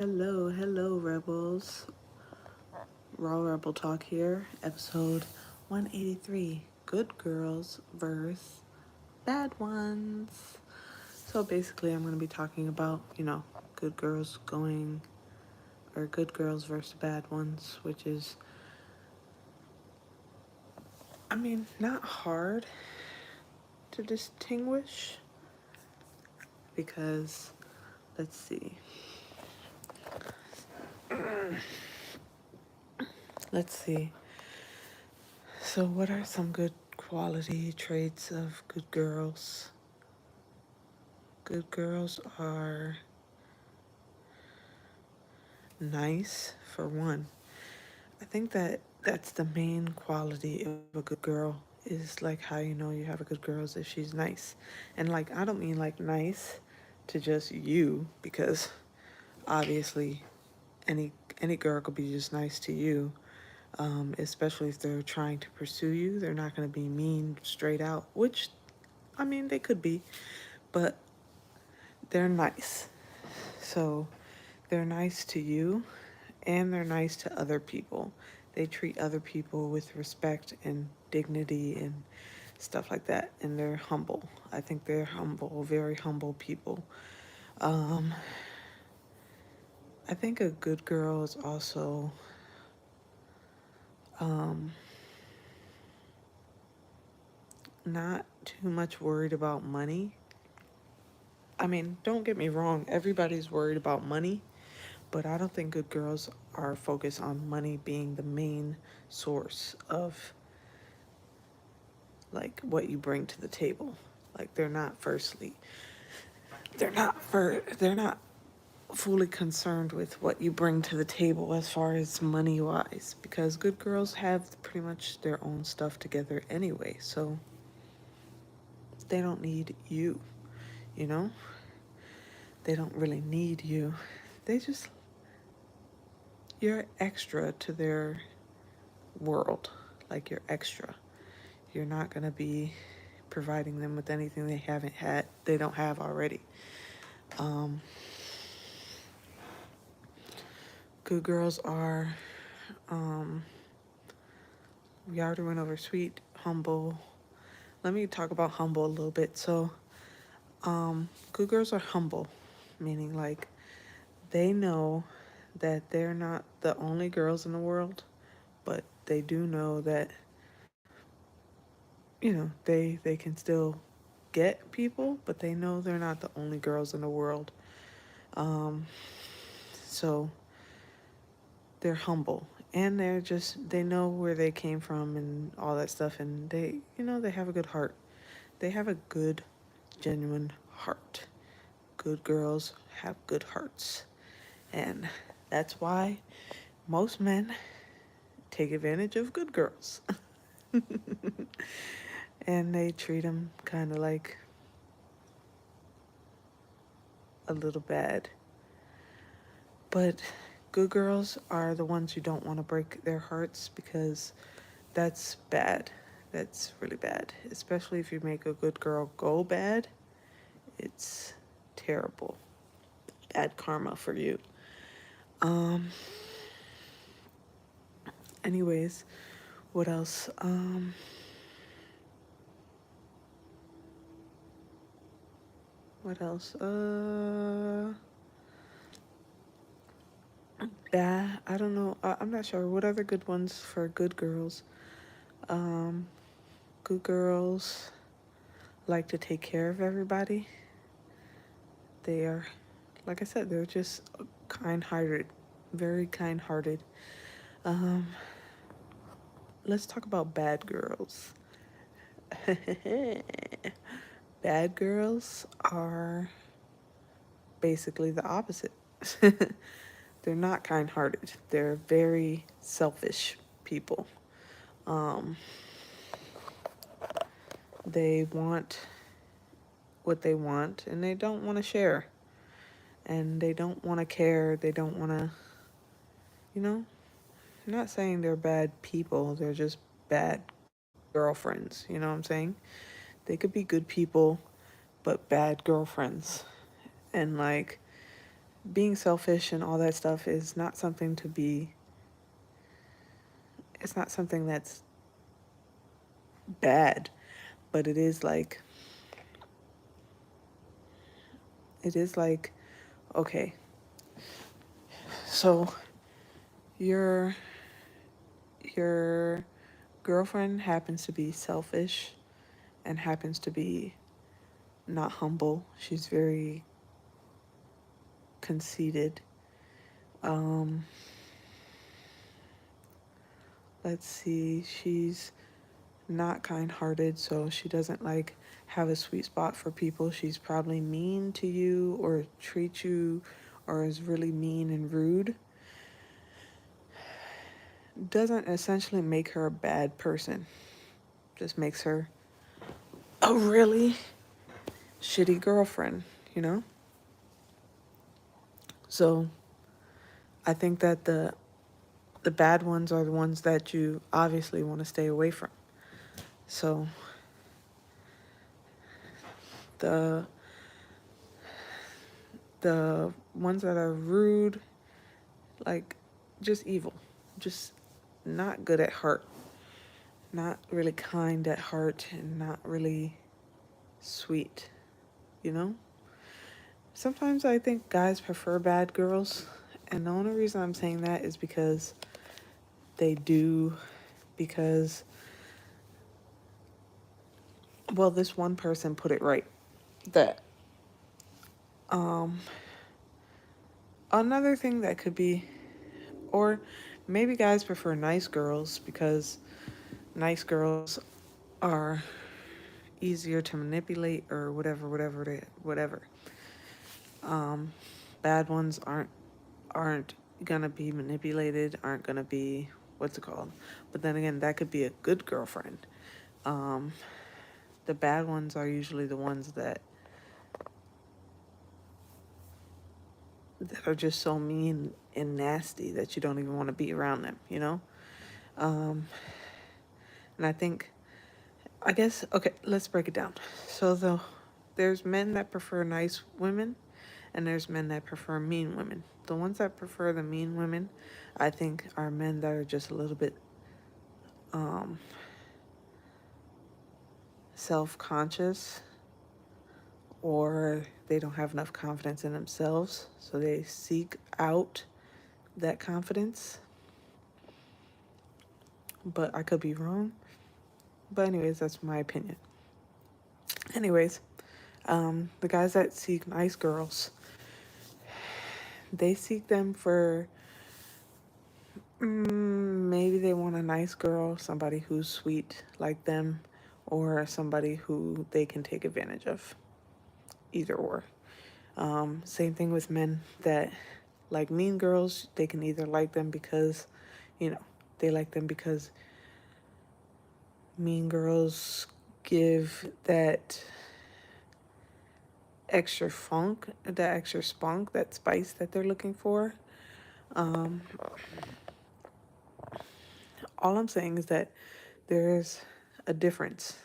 Hello, rebels. Raw Rebel Talk here, episode 183. Good girls versus bad ones. So basically, I'm going to be talking about, good girls going, or good girls versus bad ones, which is, not hard to distinguish because, let's see. Let's see. So, what are some good quality traits of good girls? Good girls are nice, for one. I think that that's the main quality of a good girl is like how you know you have a good girl is if she's nice. And like I don't mean like nice to just you because obviously any any girl could be just nice to you. Especially if they're trying to pursue you, they're not going to be mean straight out, which they could be, but they're nice. So they're nice to you and they're nice to other people. They treat other people with respect and dignity and stuff like that. And they're humble. I think they're humble, very humble people. Um, I think a good girl is also um, not too much worried about money. Don't get me wrong, everybody's worried about money, but I don't think good girls are focused on money being the main source of like what you bring to the table. Like they're not fully concerned with what you bring to the table as far as money wise because good girls have pretty much their own stuff together anyway. So they don't need you, you know? They don't really need you. They just you're extra to their world. Like you're extra. You're not going to be providing them with anything they don't have already. Um, Good girls are, um, we already went over sweet, humble. Let me talk about humble a little bit. So, good girls are humble, meaning like they know that they're not the only girls in the world, but they do know that, they can still get people, but they know they're not the only girls in the world. Um, so they're humble and they know where they came from and all that stuff and they have a good heart. They have a good genuine heart. Good girls have good hearts. And that's why most men take advantage of good girls. And they treat them kind of like a little bad. But good girls are the ones you don't want to break their hearts because that's bad. That's really bad. Especially if you make a good girl go bad, it's terrible. Bad karma for you. Um anyways, what else? What else? I don't know. I'm not sure. What other good ones for good girls? Um, Good girls like to take care of everybody. They are, like I said, they're just kind-hearted, very kind-hearted. Um, let's talk about bad girls. Bad girls are basically the opposite. They're not kind-hearted. They're very selfish people. Um, they want what they want and they don't want to share. And they don't want to care. They don't want to, you know, I'm not saying they're bad people. They're just bad girlfriends. You know what I'm saying? They could be good people, but bad girlfriends. And like, being selfish and all that stuff is not something to be, it's not something that's bad, but it is like, okay, so your your girlfriend happens to be selfish and happens to be not humble. She's very conceited. Um, let's see, she's not kind-hearted, so she doesn't like have a sweet spot for people. She's probably mean to you or treats you or is really mean and rude. Doesn't essentially make her a bad person. Just makes her a really shitty girlfriend, you know? So I think that the bad ones are the ones that you obviously want to stay away from. So the the ones that are rude, like just evil, just not good at heart, not really kind at heart, and not really sweet, you know? Sometimes I think guys prefer bad girls, and the only reason I'm saying that is because they do, because, well, this one person put it right that um another thing that could be, or maybe guys prefer nice girls because nice girls are easier to manipulate or whatever. Um, bad ones aren't gonna be manipulated, aren't gonna be, what's it called? But then again, that could be a good girlfriend. Um, the bad ones are usually the ones that are just so mean and nasty that you don't even want to be around them, you know? Um, and I guess, okay, let's break it down. So there's men that prefer nice women and there's men that prefer mean women. The ones that prefer the mean women, I think, are men that are just a little bit um, self-conscious, or they don't have enough confidence in themselves, so they seek out that confidence. But I could be wrong. But anyways, that's my opinion. Anyways, the guys that seek nice girls, they seek them for maybe they want a nice girl, somebody who's sweet like them, or somebody who they can take advantage of. Either or. Same thing with men that like mean girls. They can either like them because, you know, they like them because mean girls give that extra funk, that extra spunk, that spice that they're looking for. Um, all I'm saying is that there's a difference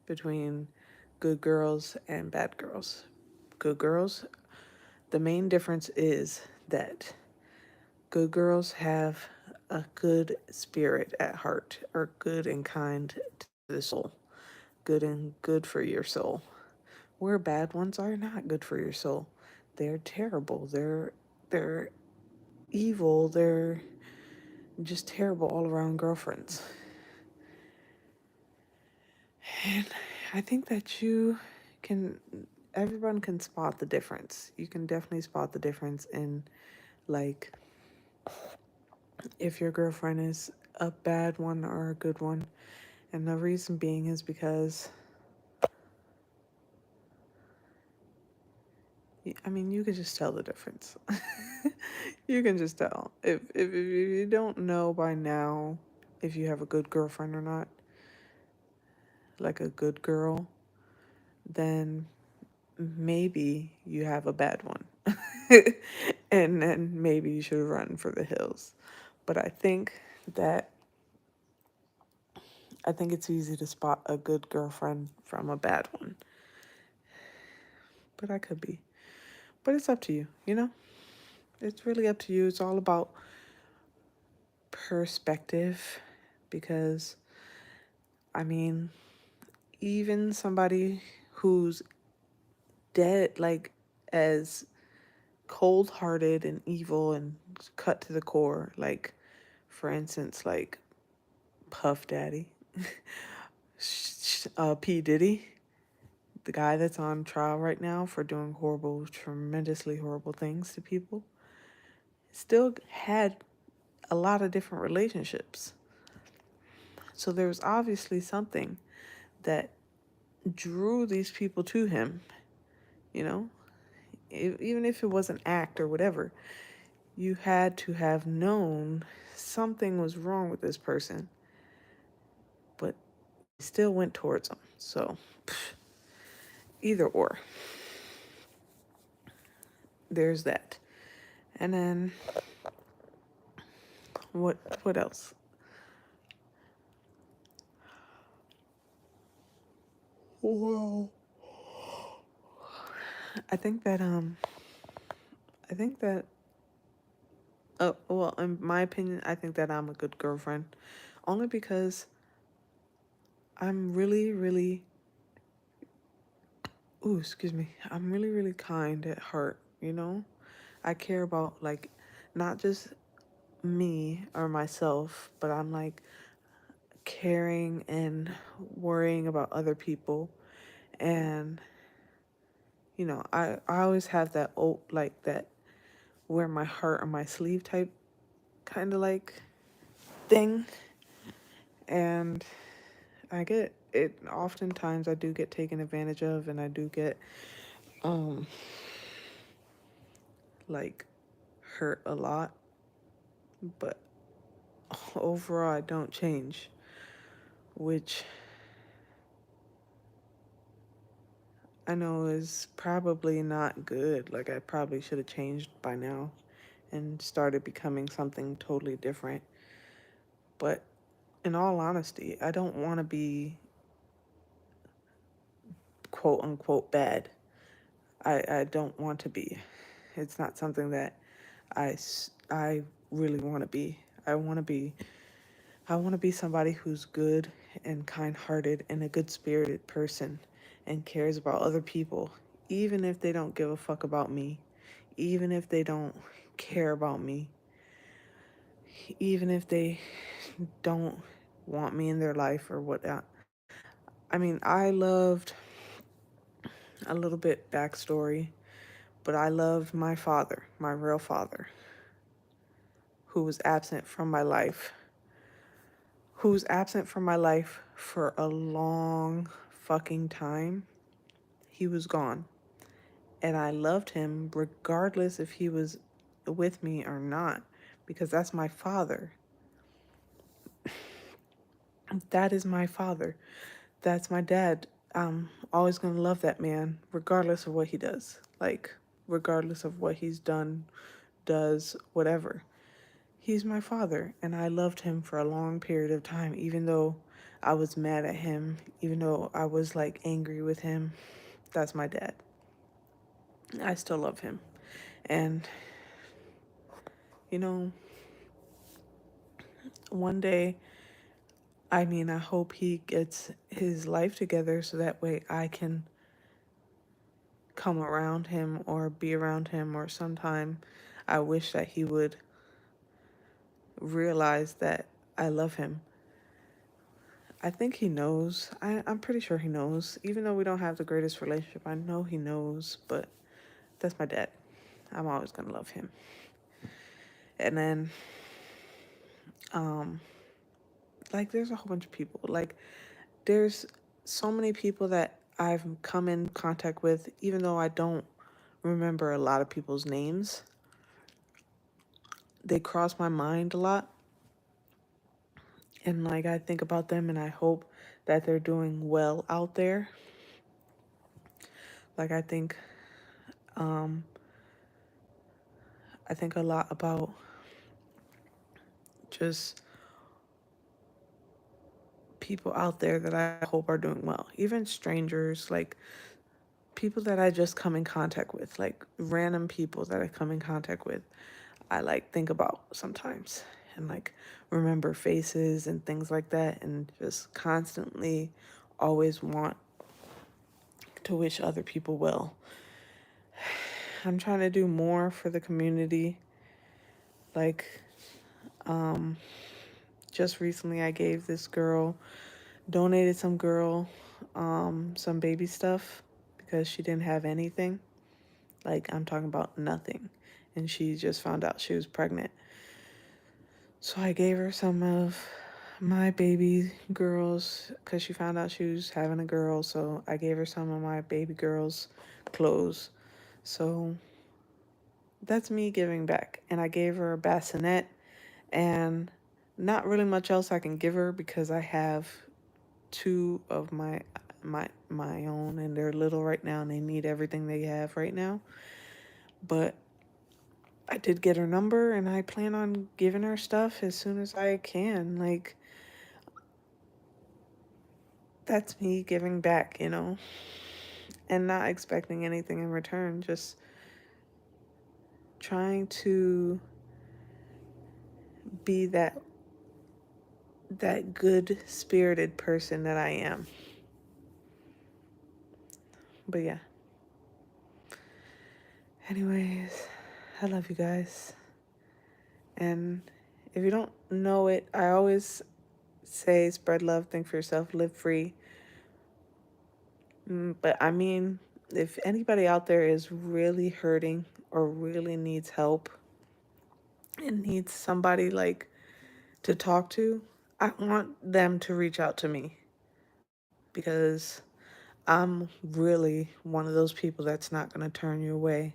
between good girls and bad girls. Good girls, the main difference is that good girls have a good spirit at heart, or good and kind to the soul, good for your soul. Where bad ones are not good for your soul. They're terrible. They're evil. They're just terrible all around girlfriends. And I think that can everyone can spot the difference. You can definitely spot the difference in, like, if your girlfriend is a bad one or a good one. And the reason being is because, I mean, you can just tell the difference. You can just tell. If you don't know by now if you have a good girlfriend or not, like a good girl, then maybe you have a bad one. And then maybe you should run for the hills. But that I think it's easy to spot a good girlfriend from a bad one. But I could be. But it's up to you, you know? it's really up to you. It's all about perspective because, I mean, even somebody who's dead, like as cold hearted and evil and cut to the core, like for instance, like Puff Daddy, P. Diddy, the guy that's on trial right now for doing horrible, tremendously horrible things to people, still had a lot of different relationships. So there was obviously something that drew these people to him, you know? Even if it was an act or whatever, you had to have known something was wrong with this person, but still went towards him. So, either or. There's that. And then what else? Well, I think that I think that well, in my opinion, I think that I'm a good girlfriend only because I'm really ooh, excuse me. I'm really kind at heart, you know? I care about like not just me or myself, but I'm like caring and worrying about other people. And I always have that like that wear my heart on my sleeve type kind of like thing. And I get it oftentimes I do get taken advantage of, and I do get um like hurt a lot, but overall I don't change, which I know is probably not good. Like I probably should have changed by now and started becoming something totally different. But in all honesty, I don't want to be quote unquote bad. I don't want to be. It's not something that I really want to be. I want to be I want to be somebody who's good and kind-hearted and a good-spirited person and cares about other people, even if they don't give a fuck about me, even if they don't care about me, even if they don't want me in their life or whatnot. I mean, I loved a little bit backstory, but I loved my father, my real father, who was absent from my life, who was absent from my life for a long fucking time. He was gone. And I loved him regardless if he was with me or not, because that's my father. That is my father. That's my dad. I'm always going to love that man, regardless of what he does. Like, regardless of what he's done, does, whatever. He's my father, and I loved him for a long period of time, even though I was mad at him, even though I was like angry with him. That's my dad. I still love him. And, you know, one day, I mean, I hope he gets his life together so that way I can come around him or be around him, or sometime I wish that he would realize that I love him. I think he knows. I'm pretty sure he knows. Even though we don't have the greatest relationship, I know he knows, but that's my dad. I'm always going to love him. And then, um, like, there's a whole bunch of people. Like, there's so many people that I've come in contact with, even though I don't remember a lot of people's names. They cross my mind a lot. And, like, I think about them and I hope that they're doing well out there. Like, um, I think a lot about just people out there that I hope are doing well. Even strangers, like people that I just come in contact with, like random people that I come in contact with, I like think about sometimes and like remember faces and things like that, and just constantly always want to wish other people well. I'm trying to do more for the community. Like, um, just recently I gave this girl, donated some girl, some baby stuff because she didn't have anything. Like, I'm talking about nothing. And she just found out she was pregnant. So I gave her some of my baby girls because she found out she was having a girl. So I gave her some of my baby girls' clothes. So that's me giving back. And I gave her a bassinet and not really much else I can give her because I have two of my own, and they're little right now and they need everything they have right now. But I did get her number and I plan on giving her stuff as soon as I can. Like, that's me giving back, and not expecting anything in return, just trying to be that good spirited person that I am. But yeah. Anyways, I love you guys. And if you don't know it, I always say spread love, think for yourself, live free. But I mean, if anybody out there is really hurting or really needs help and needs somebody like to talk to, I want them to reach out to me because I'm really one of those people that's not going to turn you away.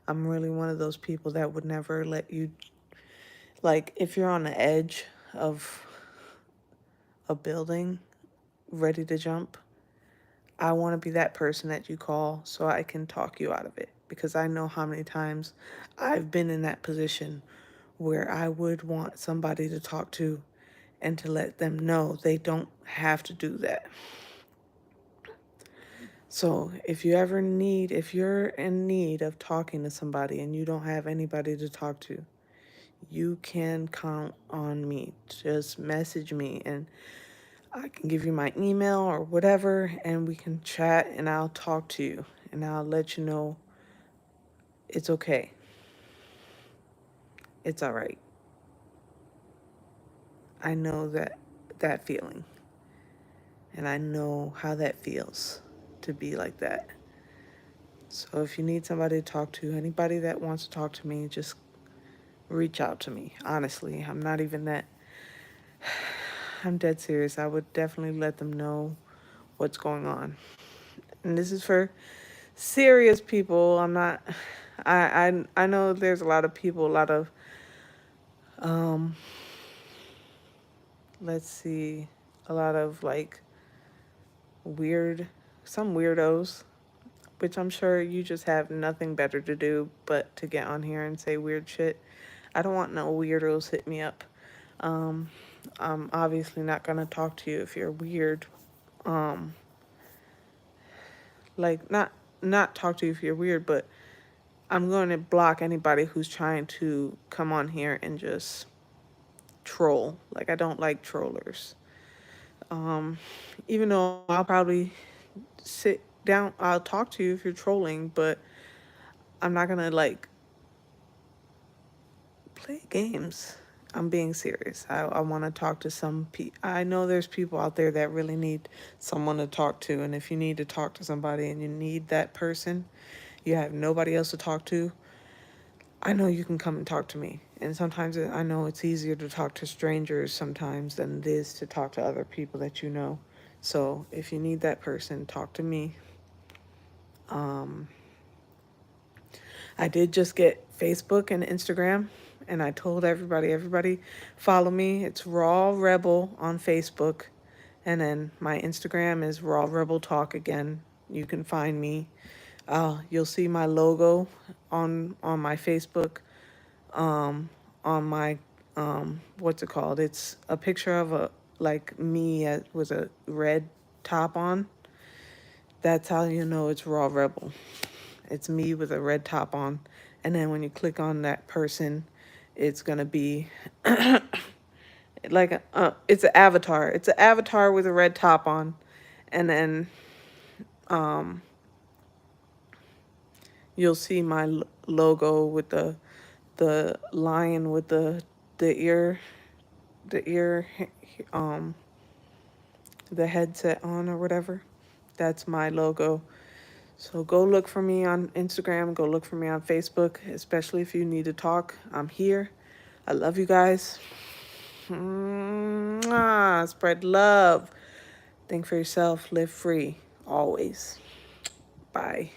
I'm really one of those people that would never let you, like, if you're on the edge of a building ready to jump, I want to be that person that you call so I can talk you out of it, because I know how many times I've been in that position where I would want somebody to talk to and to let them know they don't have to do that. So if you're in need of talking to somebody and you don't have anybody to talk to, you can count on me. Just message me and I can give you my email or whatever, and we can chat and I'll talk to you and I'll let you know it's okay. It's all right. I know that feeling, and I know how that feels to be like that. So if you need somebody to talk to, anybody that wants to talk to me, just reach out to me. Honestly, I'm not even that. I'm dead serious. I would definitely let them know what's going on. And this is for serious people. I'm not. I know there's a lot of people, a lot of um let's see, a lot of like weird, some weirdos, which I'm sure you just have nothing better to do but to get on here and say weird shit. I don't want no weirdos hit me up. Um, I'm obviously not gonna talk to you if you're weird. Um, like not talk to you if you're weird, but I'm going to block anybody who's trying to come on here and just troll. Like, I don't like trollers. Um, Even though I'll probably sit down, I'll talk to you if you're trolling, but I'm not gonna like play games. I'm being serious. I want to talk to some people. I know there's people out there that really need someone to talk to. And if you need to talk to somebody and you need that person, you have nobody else to talk to, I know you can come and talk to me. And sometimes I know it's easier to talk to strangers sometimes than it is to talk to other people that you know. So if you need that person, talk to me. Um, I did just get Facebook and Instagram, and I told everybody follow me. It's Raw Rebel on Facebook, and then my Instagram is Raw Rebel Talk again. You can find me. You'll see my logo on my Facebook. Um, on my what's it called? It's a picture of a like me with a red top on, That's how you know it's Raw Rebel. It's me with a red top on. And then when you click on that person, it's going to be like it's an avatar. It's an avatar with a red top on. And then um, you'll see my logo with the lion with the ear the ear um the headset on or whatever. That's my logo. So go look for me on Instagram, go look for me on Facebook, especially if you need to talk. I'm here. I love you guys. Mwah. Spread love. Think for yourself, live free always. Bye.